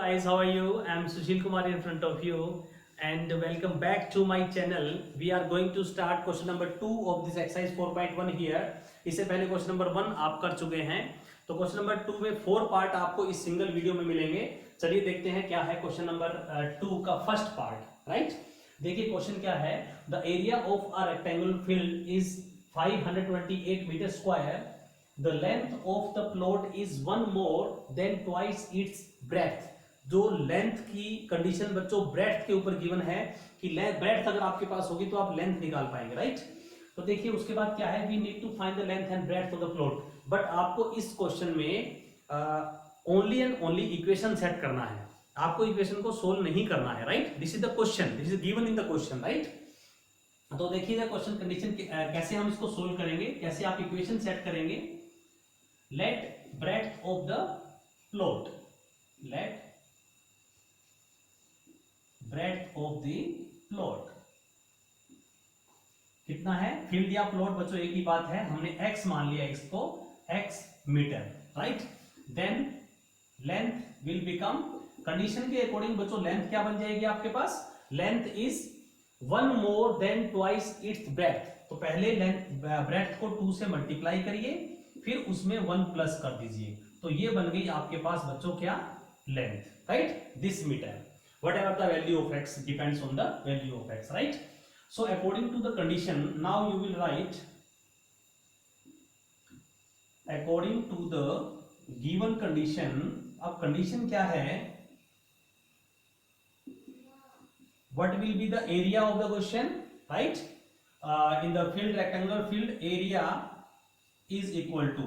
guys, how are you? I'm Sushil Kumar in front of you and welcome back to my channel. We are going to start question number 2 of this exercise 4.1 here. इससे पहले question number 1 आप कर चुके हैं, तो question number 2 में 4 part आपको इस सिंगल वीडियो में मिलेंगे। चलिए देखते हैं क्या है क्वेश्चन नंबर 2 का फर्स्ट पार्ट। राइट, देखिए क्वेश्चन क्या है। The area of a rectangular field is 528 metre square. The length of the plot is one more than twice its breadth। जो लेंथ की कंडीशन बच्चों ब्रेड्थ के ऊपर गिवन है कि ब्रेड्थ अगर आपके पास होगी तो आप लेंथ निकाल पाएंगे। राइट, तो देखिए उसके बाद क्या है, we need to find the length and breadth of the plot. But आपको इस क्वेश्चन में only and only equation set करना है, आपको इक्वेशन को सोल्व नहीं करना है। Right, this is the question, this is given in the question. Right, तो देखिएगा क्वेश्चन कंडीशन कैसे हम इसको सोल्व करेंगे, कैसे आप इक्वेशन सेट करेंगे। Let breadth of the plot, let breadth of the plot कितना है, फील्ड या प्लॉट बच्चों एक ही बात है, हमने x मान लिया, x को x metre. Right, then length will become, condition के अकॉर्डिंग बच्चों लेंथ क्या बन जाएगी आपके पास, length is one more than twice its breadth. तो पहले लेंथ ब्रेड्थ को 2 से मल्टीप्लाई करिए, फिर उसमें 1 प्लस कर दीजिए, तो ये बन गई आपके पास बच्चों क्या, length. Right, this metre, whatever the value of X depends on the value of X. Right, so according to the condition now you will write, according to the given condition. अब condition क्या है, what will be the area of the question। right, in the field rectangular field area is equal to,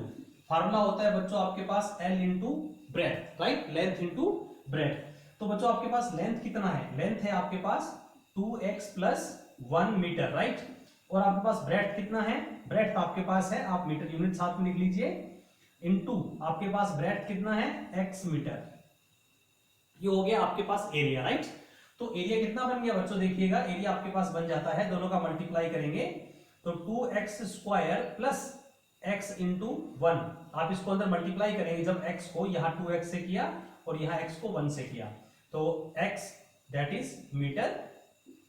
formula होता है बच्चों आपके पास L into breadth. Right, length into breadth. तो बच्चों आपके पास लेंथ कितना है, लेंथ है आपके पास 2x प्लस 1 मीटर। राइट, और आपके पास ब्रेथ कितना है, ब्रेथ आपके पास है, आप मीटर यूनिट साथ में लिख लीजिए, इंटू आपके पास ब्रेथ कितना है, x मीटर। ये हो गया आपके पास एरिया। राइट, तो एरिया कितना बन गया बच्चों, देखिएगा एरिया आपके पास बन जाता है, दोनों का मल्टीप्लाई करेंगे तो 2x square plus x into 1। आप इसको अंदर मल्टीप्लाई करेंगे, जब x को यहां 2x से किया और यहां x को 1 से किया, तो x that is metre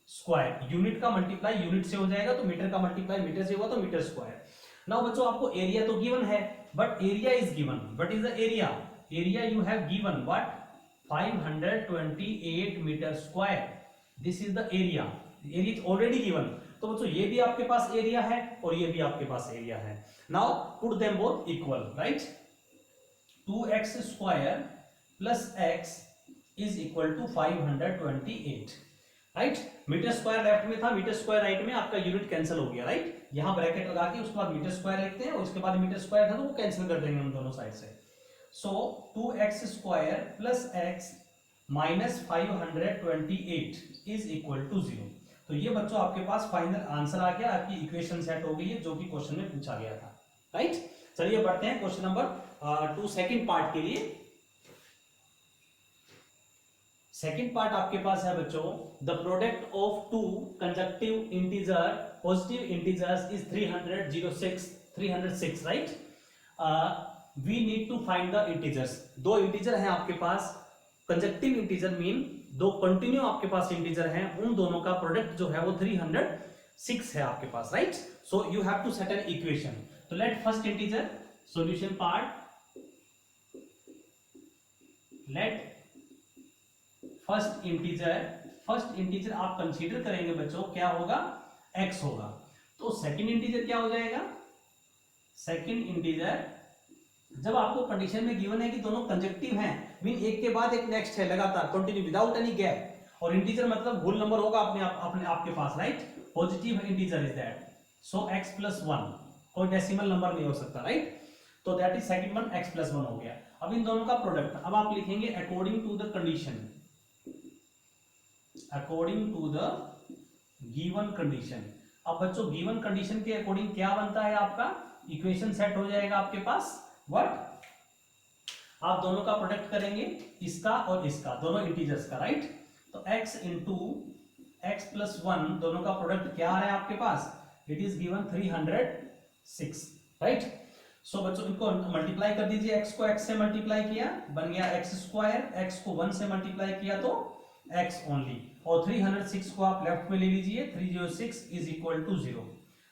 square. Unit का मल्टीप्लाई यूनिट से हो जाएगा, तो मीटर का मल्टीप्लाई मीटर से हुआ तो मीटर स्क्वायर। नाउ बच्चों आपको एरिया तो गिवन है, but area is given, what is the area, area you have given what, 528 metre square, this is the area, area is already given. तो बच्चों ये भी आपके पास एरिया है और ये भी आपके पास एरिया है। Now put them both equal. Right, 2x square plus x is equal to 528। Right, metre square left में था, मीटर स्क्वायर राइट में, आपका यूनिट कैंसिल हो गया। राइट, यहां ब्रैकेट लगा के उसके बाद मीटर स्क्वायर लिखते हैं और उसके बाद मीटर स्क्वायर था तो वो कैंसिल कर देंगे हम दोनों साइड से। So 2x square plus x minus 528 is equal to 0। तो ये बच्चों आपके पास फाइनल आंसर आ गया, आपकी इक्वेशन सेट हो गई है जो कि क्वेश्चन में पूछा गया था। राइट, चलिए बढ़ते हैं क्वेश्चन नंबर 2 सेकंड पार्ट के लिए। सेकंड पार्ट आपके पास है बच्चों, the product of two conjunctive integer positive integers is 306। Right, we need to find the integers. दो इंटीजर हैं आपके पास, कंजक्टिव इंटीजर मीन दो कंटिन्यू आपके पास इंटीजर हैं, उन दोनों का प्रोडक्ट जो है वो 306 है आपके पास। Right, so you have to set an equation. तो let first integer, solution part, let first integer आप कंसीडर करेंगे बच्चों, क्या होगा, x होगा। तो सेकंड इंटीजर क्या हो जाएगा, सेकंड इंटीजर जब आपको कंडीशन में गिवन है कि दोनों कंजक्टिव हैं, मीन एक के बाद एक नेक्स्ट है लगातार कंटिन्यू विदाउट एनी गैप, और इंटीजर मतलब होल नंबर होगा अपने आपके पास। Right, positive integer is that, so x plus 1, कोई डेसिमल नंबर नहीं हो सकता। राइट, तो that is second one, x plus 1 हो गया। अब इन दोनों का प्रोडक्ट, अब आप लिखेंगे according to the condition, according to the given condition. अब बच्चों गिवन कंडीशन के अकॉर्डिंग क्या बनता है आपका, इक्वेशन सेट हो जाएगा आपके पास। व्हाट, आप दोनों का प्रोडक्ट करेंगे, इसका और इसका, दोनों इंटीजर्स का। राइट, तो x इंटू x प्लस 1 दोनों का प्रोडक्ट क्या है आपके पास, इट इज गिवन 306। राइट, सो बच्चों इनको मल्टीप्लाई कर दीजिए, x को x से मल्टीप्लाई किया बन गया x स्क्वायर, x को 1 से मल्टीप्लाई किया तो x ओनली, और 306 को आप लेफ्ट में ले लीजिए, 306 is equal to 0।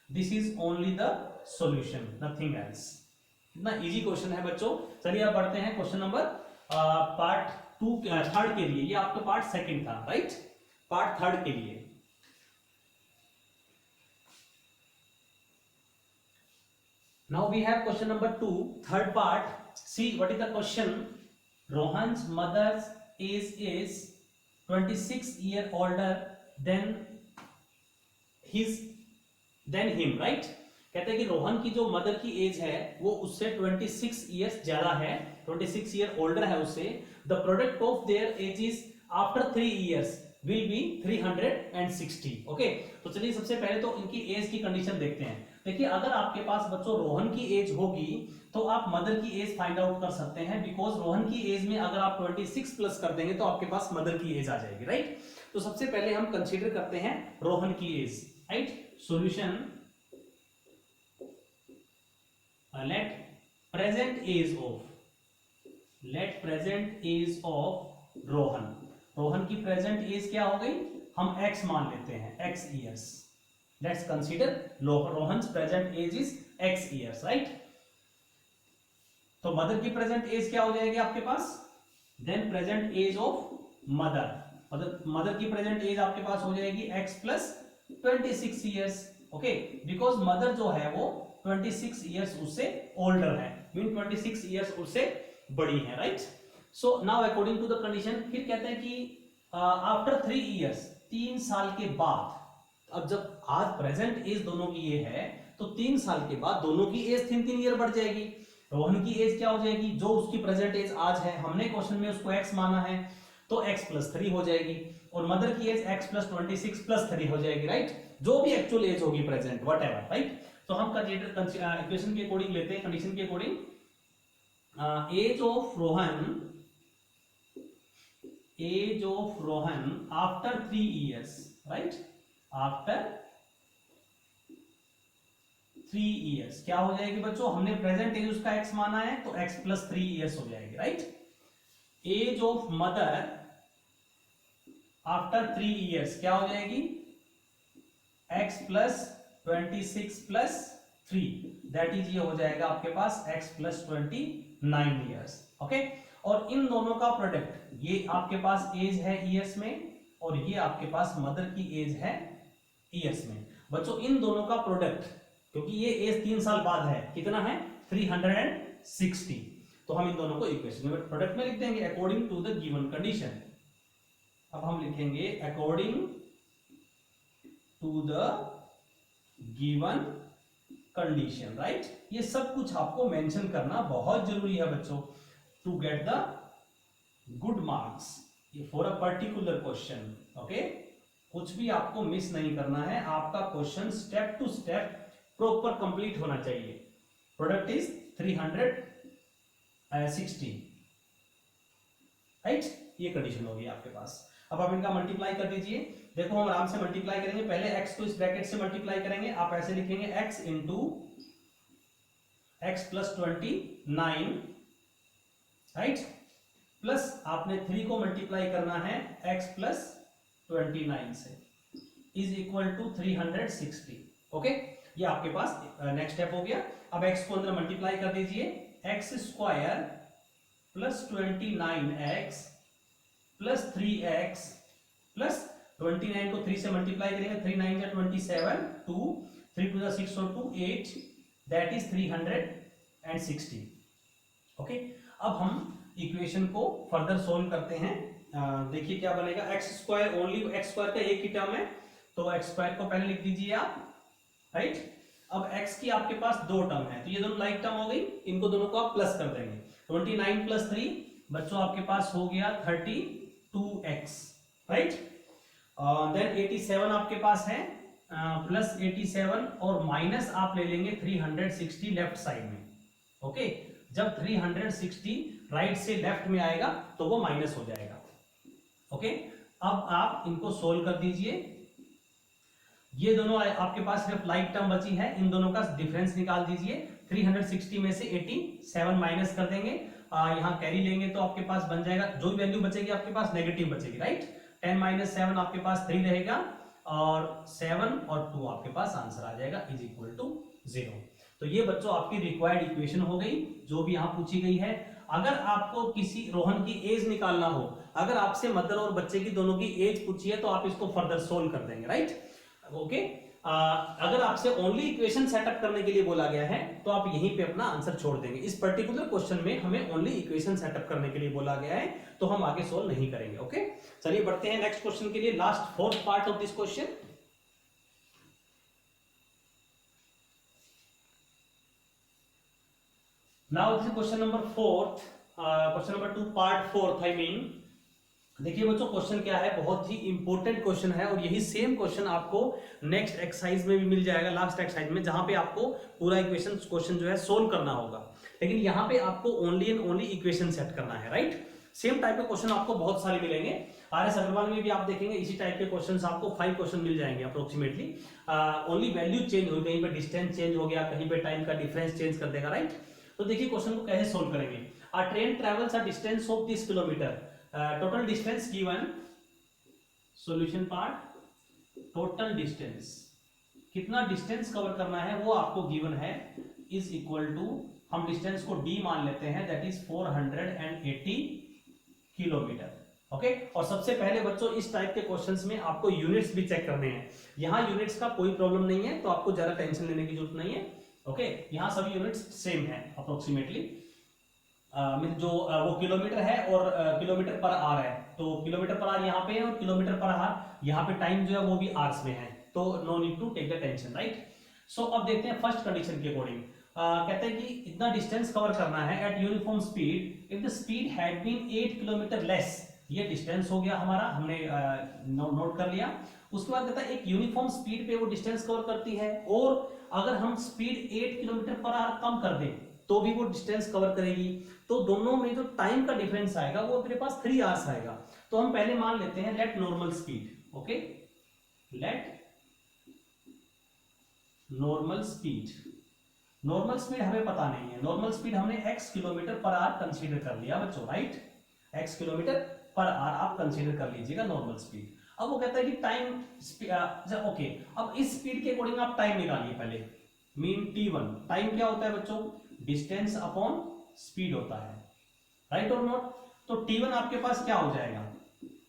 This is only the solution, nothing else. कितना इजी क्वेश्चन है बच्चों। चलिए अब बढ़ते हैं क्वेश्चन नंबर पार्ट 2 थर्ड के लिए। ये आपका पार्ट सेकंड था, राइट। पार्ट थर्ड के लिए now we have question number 2, third part. See what is the question. Rohan's mother's age is 26 year older than him, right? कहते हैं कि रोहन की जो मदर की एज है वो उससे 26 इयर्स ज्यादा है, 26 ईयर ओल्डर है उससे। The product of their age is after 3 years will be 360। Okay, तो चलिए सबसे पहले तो इनकी एज की कंडीशन देखते हैं। देखिए अगर आपके पास बच्चों रोहन की एज होगी तो आप मदर की एज फाइंड आउट कर सकते हैं, बिकॉज रोहन की एज में अगर आप 26 प्लस कर देंगे तो आपके पास मदर की एज आ जाएगी, राइट। तो सबसे पहले हम कंसीडर करते हैं रोहन की age, right. Solution, let present age of Rohan की प्रेजेंट एज क्या हो गई, हम x मान लेते हैं, x years. Let's consider Rohan's present age is x years, right. तो मदर की प्रेजेंट एज क्या हो जाएगी आपके पास, then present age of mother की प्रेजेंट एज आपके पास हो जाएगी x plus 26 years. Okay, because mother जो है वो 26 इयर्स उससे ओल्डर है, मीन 26 इयर्स उससे बड़ी है, right. So now according to the condition, फिर कहते हैं कि आफ्टर 3 इयर्स, 3 साल के बाद, अब जब आज प्रेजेंट एज दोनों की ये है तो 3 साल के बाद दोनों की एज 3 ईयर बढ़ जाएगी। रोहन की एज क्या हो जाएगी, जो उसकी प्रेजेंट एज आज है, हमने क्वेश्चन में उसको x माना है तो x प्लस 3 हो जाएगी, और मदर की एज x प्लस 26 प्लस 3 हो जाएगी, राइट। जो भी एक्चुअल एज होगी प्रेजेंट वट एवर, राइट। तो हम इक्वेशन के अकॉर्डिंग लेते हैं, कंडीशन के according, age of Rohan after 3 years, right, after 3 years क्या हो जाएगी बच्चों, हमने प्रेजेंट एज उसका x माना है तो x प्लस 3 इयर्स हो जाएगी, right. Age of mother after 3 years क्या हो जाएगी, x plus 26 plus 3, that is ये हो जाएगा आपके पास x प्लस 29 इयर्स। ओके, और इन दोनों का प्रोडक्ट, ये आपके पास एज है ईयर्स में और ये आपके पास मदर की एज है ईयर्स में। बच्चों इन दोनों का प्रोडक्ट, क्योंकि ये एज 3 साल बाद है, कितना है 360, तो हम इन दोनों को इक्वेशन में प्रोडक्ट में लिख देंगे according to the given condition. अब हम लिखेंगे according to the given condition, right. ये सब कुछ आपको मेंशन करना बहुत जरूरी है बच्चों to get the good marks for a particular question. Okay, कुछ भी आपको मिस नहीं करना है, आपका question step to step proper complete होना चाहिए। प्रोडक्ट इज 360, राइट, ये कंडीशन होगी आपके पास। अब आप इनका मल्टीप्लाई कर दीजिए, देखो हम आराम से मल्टीप्लाई करेंगे, पहले x को इस ब्रैकेट से मल्टीप्लाई करेंगे, आप ऐसे लिखेंगे x into x plus 29, right, plus आपने 3 को मल्टीप्लाई करना है x प्लस 29 से, इज इक्वल टू 360। ओके, ये आपके पास नेक्स्ट स्टेप हो गया। अब x को अंदर मल्टीप्लाई कर दीजिए, x square plus 29x plus 3x plus 29 को 3 से मल्टीप्लाई करेंगे, 3 9 जा 27, 2 3 2 6 और 2 8, दैट इज 360। ओके, अब हम इक्वेशन को फर्दर सोल्व करते हैं। देखिए क्या बनेगा, x square, only x square का एक ही टर्म है तो एक्स स्क्वायर को पहले लिख दीजिए आप, राइट। अब x की आपके पास 2 टर्म है तो ये दोनों लाइक टर्म हो गई, इनको दोनों को आप प्लस कर देंगे, 29 प्लस 3 बच्चों आपके पास हो गया 32x, राइट। देन 87 आपके पास है, प्लस 87 और माइनस आप ले लेंगे 360 लेफ्ट साइड में। ओके, जब 360 राइट से लेफ्ट में आएगा तो वो माइनस हो जाएगा। ओके, अब आप इनको सोल्व कर दीजिए, ये दोनों आपके पास सिर्फ लाइक टर्म बची है, इन दोनों का डिफरेंस निकाल दीजिए, 360 में से 87 माइनस कर देंगे, यहाँ कैरी लेंगे तो आपके पास बन जाएगा, जो भी वैल्यू बचेगी आपके पास नेगेटिव बचेगी, राइट। 10 माइनस 7 आपके पास 3 रहेगा, और 7 और 2 आपके पास आंसर आ जाएगा इज इक्वल टू 0। तो ये बच्चों आपकी रिक्वायर्ड इक्वेशन हो गई जो भी यहाँ पूछी गई है। अगर आपको किसी रोहन की एज निकालना हो, अगर आपसे मदर और बच्चे की दोनों की एज पूछी है तो आप इसको फर्दर सोल्व कर देंगे, राइट, ओके। अगर आपसे ओनली इक्वेशन सेटअप करने के लिए बोला गया है तो आप यहीं पे अपना आंसर छोड़ देंगे। इस पर्टिकुलर क्वेश्चन में हमें ओनली इक्वेशन सेटअप करने के लिए बोला गया है, तो हम आगे सोल्व नहीं करेंगे, ओके। चलिए बढ़ते हैं नेक्स्ट क्वेश्चन के लिए, last fourth part of this question. Now this question number fourth, question number 2 part fourth I mean. देखिए बच्चों क्वेश्चन क्या है, बहुत ही इंपॉर्टेंट क्वेश्चन है, और यही सेम क्वेश्चन आपको नेक्स्ट एक्सरसाइज में भी मिल जाएगा, लास्ट एक्सरसाइज में, जहां पे आपको पूरा इक्वेशन क्वेश्चन जो है सोल्व करना होगा। लेकिन यहाँ पे आपको only and only equation set करना है, राइट। सेम टाइप के क्वेश्चन आपको बहुत सारे मिलेंगे, आरएस अग्रवाल में भी आप देखेंगे इसी टाइप के क्वेश्चन आपको 5 क्वेश्चन मिल जाएंगे अप्रोक्सीमेटली। ओनली वैल्यू चेंज हो, कहीं पे डिस्टेंस चेंज हो गया, कहीं पे टाइम का डिफरेंस चेंज कर देगा, राइट। तो देखिए क्वेश्चन को कैसे सोल्व करेंगे। अ train travels a distance of 30 kilometre, total distance given, solution part, total distance, कितना डिस्टेंस कवर करना है वो आपको गिवन है, इज इक्वल टू, हम डिस्टेंस को d मान लेते हैं, दैट इज 480 किलोमीटर, ओके। और सबसे पहले बच्चों इस टाइप के क्वेश्चंस में आपको यूनिट्स भी चेक करने हैं। यहाँ यूनिट्स का कोई प्रॉब्लम नहीं है, तो आपको ज्यादा टेंशन लेने की जरूरत नहीं है, ओके। यहाँ सभी यूनिट्स सेम है अप्रोक्सीमेटली, जो वो किलोमीटर है और किलोमीटर पर आवर है, तो किलोमीटर पर आवर यहाँ पे है और किलोमीटर पर आवर यहाँ पे टाइम जो है वो भी आवर्स में है, तो no need to take the tension, right. So अब देखते हैं फर्स्ट कंडीशन के अकॉर्डिंग। कहते हैं कि इतना डिस्टेंस कवर करना है at uniform speed if the speed had been 8 kilometre less, ये डिस्टेंस हो गया हमारा, हमने नोट कर लिया। उसके बाद कहता है एक यूनिफॉर्म स्पीड पे वो डिस्टेंस कवर करती है, और अगर हम स्पीड 8 किलोमीटर पर आवर कम कर दें तो भी वो डिस्टेंस कवर करेगी, तो दोनों में जो टाइम का डिफरेंस आएगा वो अपने पास 3 आवर्स आएगा। तो हम पहले मान लेते हैं let normal speed, okay, let normal speed. Normal speed हमें पता नहीं है, नॉर्मल स्पीड हमने x kilometre per hour consider कर लिया बच्चों, right, x kilometre per hour आप कंसीडर कर लीजिएगा नॉर्मल स्पीड। अब वो कहता है कि टाइम, ओके, अब इस स्पीड के अकॉर्डिंग आप टाइम निकालिए पहले, मीन t1, टाइम क्या होता है बच्चों, डिस्टेंस अपॉन स्पीड होता है, राइट और नॉट। तो t1 आपके पास क्या हो जाएगा,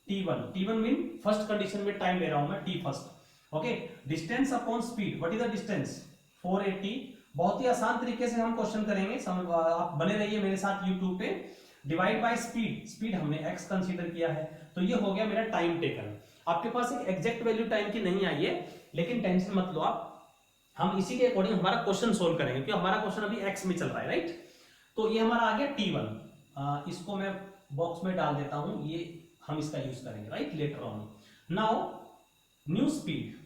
t1 मीन फर्स्ट कंडीशन में टाइम ले रहा हूं मैं, t first, okay, distance upon speed, what is the distance 480। बहुत ही आसान तरीके से हम क्वेश्चन करेंगे, आप बने रहिए मेरे साथ यूट्यूब पे। डिवाइड बाय स्पीड, स्पीड हमने x कंसीडर किया है, तो ये हो गया मेरा टाइम टेकन। आपके पास एक एग्जैक्ट वैल्यू टाइम की नहीं आई है, लेकिन टेंशन मत लो आप, हम इसी के अकॉर्डिंग हमारा क्वेश्चन सोल्व करेंगे, क्योंकि हमारा क्वेश्चन अभी x में चल रहा है, राइट। तो ये हमारा आ गया t1, इसको मैं बॉक्स में डाल देता हूं, ये हम इसका यूज करेंगे, right, later on. Now new speed,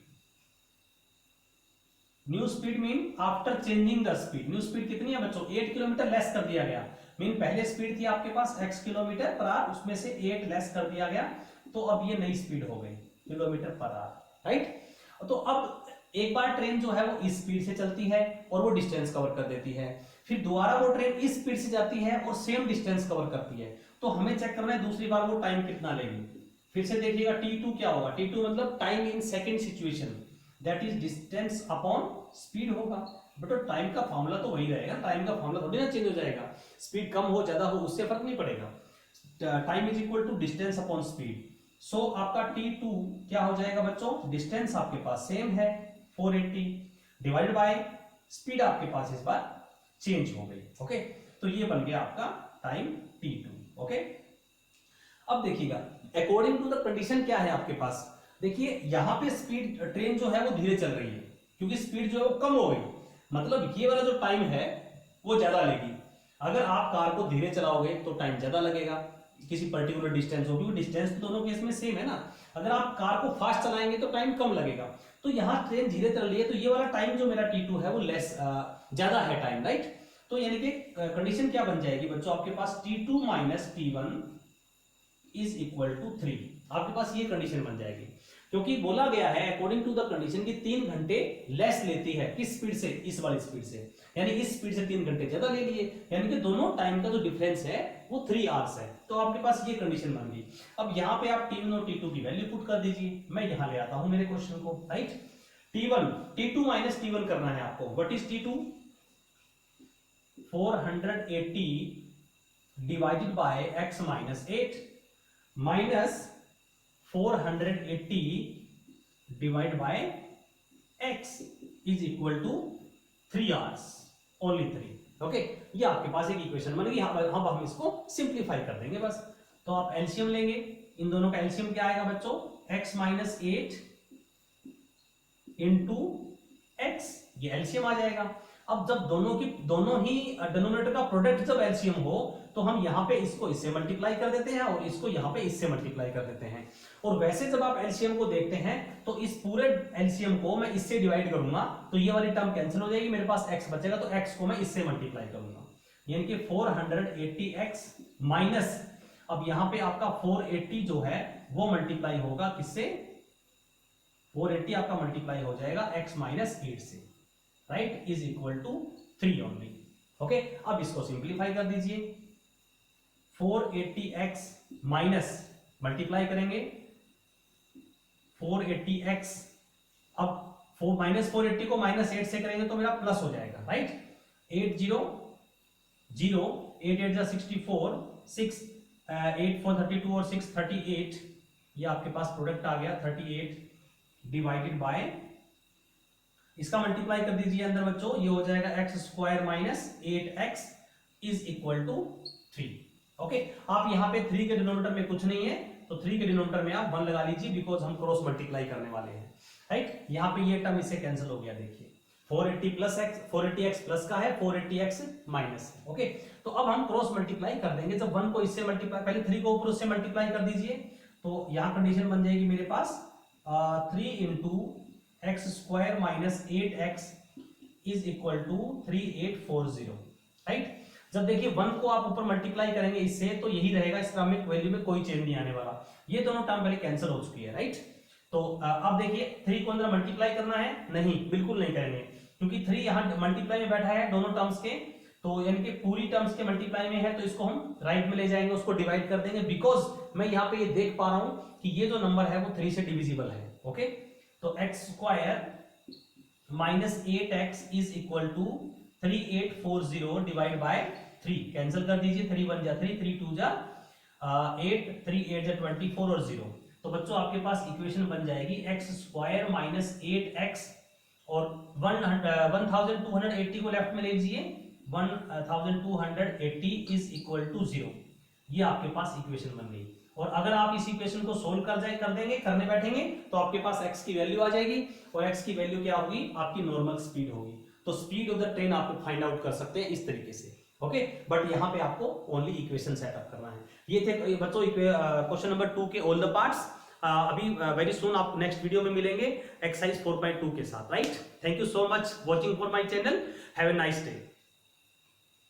new speed mean after changing the speed, new speed कितनी है बच्चों, 8 किलोमीटर लेस कर दिया गया, मीन पहले स्पीड थी आपके पास x किलोमीटर पर आवर, उसमें से 8 लेस कर दिया गया, तो अब ये नई स्पीड हो गई किलोमीटर पर आवर, राइट। तो अब एक बार ट्रेन जो है वो इस स्पीड से चलती है और वो डिस्टेंस कवर कर देती है, फिर दोबारा वो ट्रेन इस स्पीड से जाती है और सेम डिस्टेंस कवर करती है, तो हमें चेक करना है दूसरी बार वो टाइम कितना लेगी। फिर से देखिएगा t2 क्या होगा, t2 मतलब time in second situation, that is distance upon speed होगा, बट टाइम का फॉर्मूला तो वही रहेगा, टाइम का फॉर्मूला थोड़ी ना चेंज हो जाएगा, स्पीड कम हो ज्यादा हो उससे फर्क नहीं पड़ेगा, time is equal to distance upon speed. So आपका t2 क्या हो जाएगा बच्चों, डिस्टेंस आपके पास सेम है 480 डिवाइड बाय स्पीड आपके पास इस बार चेंज हो गई, ओके। तो ये बन गया आपका टाइम t2, ओके। अब देखिएगा अकॉर्डिंग टू द कंडीशन क्या है आपके पास, देखिए यहां पे स्पीड ट्रेन जो है वो धीरे चल रही है, क्योंकि स्पीड जो है वो कम हो गई, मतलब ये वाला जो टाइम है वो ज्यादा लेगी। अगर आप कार को धीरे चलाओगे तो टाइम ज्यादा लगेगा, किसी पर्टिकुलर डिस्टेंस होगी, डिस्टेंस तो दोनों केस में सेम है ना। अगर आप कार को फास्ट चलाएंगे तो टाइम कम लगेगा, तो यहाँ ट्रेन धीरे चल रही है, तो ये वाला टाइम जो मेरा t2 है वो लेस ज्यादा है टाइम, राइट। तो यानी कि कंडीशन क्या बन जाएगी बच्चों, आपके पास t2 minus t1 is equal to 3, आपके पास ये कंडीशन बन जाएगी। क्योंकि बोला गया है अकॉर्डिंग टू द कंडीशन की 3 घंटे लेस लेती है, किस स्पीड से, इस वाली स्पीड से, यानी इस स्पीड से 3 घंटे ज्यादा ले लिए, यानी कि दोनों टाइम का जो डिफरेंस है वो 3 आवर्स है। तो आपके पास ये कंडीशन बन गई। अब यहाँ पे आप T1 और T2 की वैल्यू पुट कर दीजिए। मैं यहाँ ले आता हूं मेरे क्वेश्चन को, right. T1 T2 minus T1 करना है आपको। What is T2? 480 divided by x minus 8 minus 480 divide by x is equal to 3 hours, only 3। Okay, ये आपके पास एक इक्वेशन बन गई। अब हम इसको सिंप्लीफाई कर देंगे बस। तो आप एलसीएम लेंगे, इन दोनों का एलसीएम क्या आएगा बच्चों? x माइनस 8 इंटू x, ये एलसीएम आ जाएगा। अब जब दोनों ही डिनोमिनेटर का प्रोडक्ट जब एलसीएम हो तो हम यहां पे इसको इससे मल्टीप्लाई कर देते हैं और इसको यहां पे इससे मल्टीप्लाई कर देते हैं। और वैसे जब आप एलसीएम को देखते हैं तो इस पूरे एलसीएम को मैं इससे डिवाइड करूंगा तो ये वाली टर्म कैंसिल हो जाएगी, मेरे पास x बचेगा, तो x को मैं इससे मल्टीप्लाई करूंगा, यानी कि 480x माइनस, अब यहां पे आपका 480 जो है वो मल्टीप्लाई होगा किससे? 480 आपका मल्टीप्लाई हो जाएगा x माइनस 8 से, right, is equal to 3 only. Okay, अब इसको सिंप्लीफाई कर दीजिए। 480x माइनस मल्टीप्लाई करेंगे 480x, अब माइनस 480 को माइनस 8 से करेंगे तो मेरा प्लस हो जाएगा, राइट। 8 0 0, 8 8 जा 64, 6 8 4 32 और 6 38, ये आपके पास प्रोडक्ट आ गया 38 डिवाइडेड बाय, इसका मल्टीप्लाई कर दीजिए अंदर बच्चों, ये हो जाएगा x square minus 8x is equal to 3। Okay, आप यहाँ पे 3 के डिनोमिनेटर में कुछ नहीं है तो 3 के डिनोमिनेटर में आप 1 लगा लीजिए, बिकॉज हम क्रॉस मल्टीप्लाई करने वाले हैं, राइट। यहाँ पे ये टर्म इससे कैंसिल हो गया, देखिए 480 प्लस x, 480x प्लस का है, 480x माइनस है। ओके, तो अब हम क्रॉस मल्टीप्लाई कर देंगे। जब 1 को इससे मल्टीप्लाई, पहले 3 को ऊपर उससे मल्टीप्लाई कर दीजिए, तो यहाँ कंडीशन बन जाएगी मेरे पास 3 into x square minus 8x is equal to 3840, right. जब देखिए 1 को आप ऊपर मल्टीप्लाई करेंगे इससे तो यही रहेगा, इस क्रमिक वैल्यू में कोई चेंज नहीं आने वाला, ये दोनों टर्म पहले कैंसिल हो चुकी है, राइट। तो अब देखिए 3 को अंदर मल्टीप्लाई करना है, नहीं, बिल्कुल नहीं करेंगे, क्योंकि 3 यहाँ मल्टीप्लाई में बैठा है दोनों टर्म्स के, तो यानी कि पूरी टर्म्स के मल्टीप्लाई में है, तो इसको हम राइट में ले जाएंगे, उसको डिवाइड कर देंगे, बिकॉज मैं यहाँ पे ये देख पा रहा हूं कि ये जो नंबर है वो 3 से डिविजिबल है। ओके, तो x square minus 8x is equal to 3840 divide by 3, cancel कर दीजिए, 3 1 जा 3, 3 2 जा 8, 3 8 जा 24 और 0, तो बच्चों आपके पास इक्वेशन बन जाएगी x स्क्वायर माइनस 8x और 1280 को लेफ्ट में ले लीजिए, 1280 इज इक्वल टू 0, ये आपके पास इक्वेशन बन गई। और अगर आप इस इक्वेशन को सोल्व कर देंगे, करने बैठेंगे, तो आपके पास x की वैल्यू आ जाएगी, और x की वैल्यू क्या होगी? आपकी नॉर्मल स्पीड होगी। तो स्पीड ऑफ द ट्रेन आप फाइंड आउट कर सकते हैं इस तरीके से। ओके, बट यहाँ पे आपको ओनली इक्वेशन सेटअप करना है। ये थे बच्चों क्वेश्चन नंबर 2 के ऑल द पार्ट्स। अभी वेरी सुन आप नेक्स्ट वीडियो में मिलेंगे एक्सरसाइज 4.2 के साथ, right. Thank you so much watching for my channel, have a nice day.